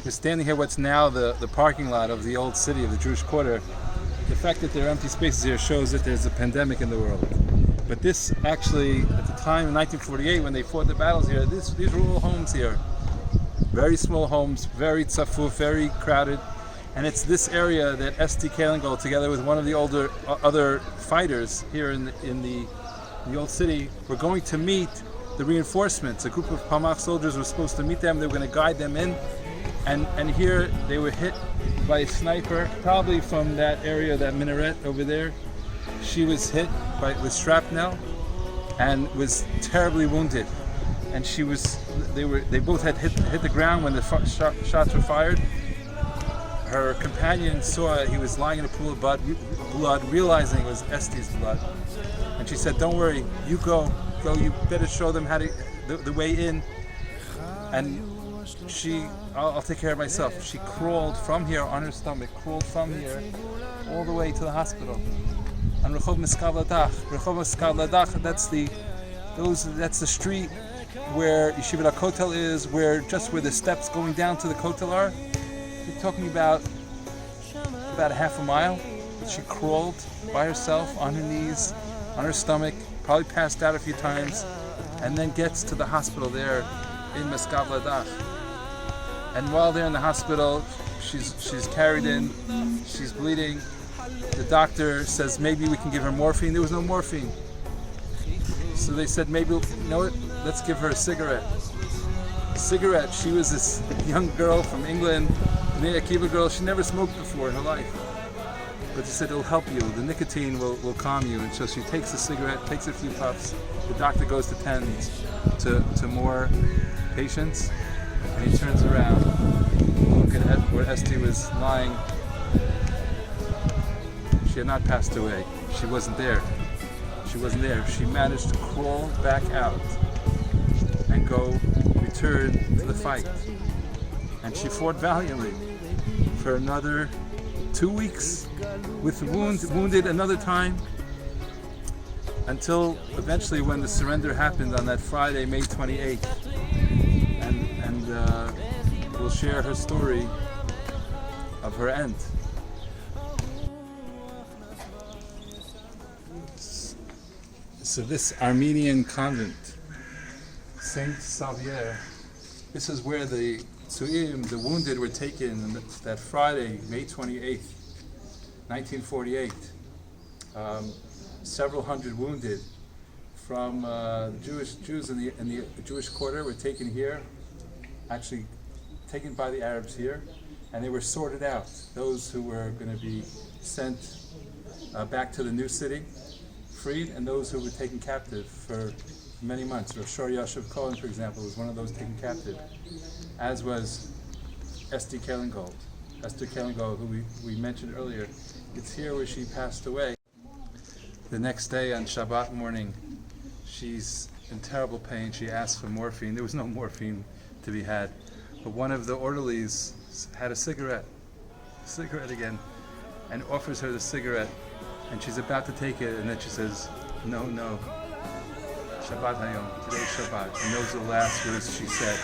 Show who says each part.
Speaker 1: We're standing here, what's now the parking lot of the old city of the Jewish Quarter. The fact that there are empty spaces here shows that there's a pandemic in the world. But this actually, at the time in 1948, when they fought the battles here, these were all homes here. Very small homes, very tzafuf, very crowded. And it's this area that Esther Cailingold, together with one of the other fighters here in the old city, were going to meet the reinforcements. A group of Palmach soldiers were supposed to meet them. They were going to guide them in. And here they were hit by a sniper, probably from that area, that minaret over there. She was hit with shrapnel and was terribly wounded. And they both had hit the ground when the shots were fired. Her companion saw he was lying in a pool of blood, realizing it was Esther's blood. And she said, "Don't worry, you go, you better show them how to the way in." And I'll take care of myself. She crawled from here on her stomach, crawled from here all the way to the hospital. And Rehov Miskal Ladach, that's the street where Yeshivat HaKotel is, where the steps going down to the Kotel are. You're talking about a half a mile. She crawled by herself on her knees, on her stomach, probably passed out a few times, and then gets to the hospital there in Miskal Ladach. And while they're in the hospital, she's carried in, she's bleeding. The doctor says maybe we can give her morphine. There was no morphine. So they said, maybe, let's give her a cigarette. She was this young girl from England, Bnei Akiva girl. She never smoked before in her life. But she said, it'll help you. The nicotine will calm you. And so she takes a cigarette, takes a few puffs. The doctor goes to tend to more patients. And he turns around, looking at where Esther was lying. She had not passed away. She wasn't there. She managed to crawl back out and return to the fight. And she fought valiantly for another 2 weeks, with wounded another time, until eventually when the surrender happened on that Friday, May 28th. And we'll share her story of her end. So this Armenian convent, Saint Xavier, this is where the Tzuim, the wounded, were taken that Friday, May 28th, 1948. Several hundred wounded from Jews in the Jewish Quarter were taken here, actually taken by the Arabs here, and they were sorted out. Those who were going to be sent back to the new city, freed, and those who were taken captive for many months. Rav Shor Yashav Cohen, for example, was one of those taken captive, as was Esther Cailingold, who we mentioned earlier. It's here where she passed away. The next day on Shabbat morning, she's in terrible pain. She asked for morphine. There was no morphine to be had, but one of the orderlies had a cigarette again, and offers her the cigarette. And she's about to take it, and then she says, no, Shabbat Hayom, today's Shabbat. And those are the last words she said.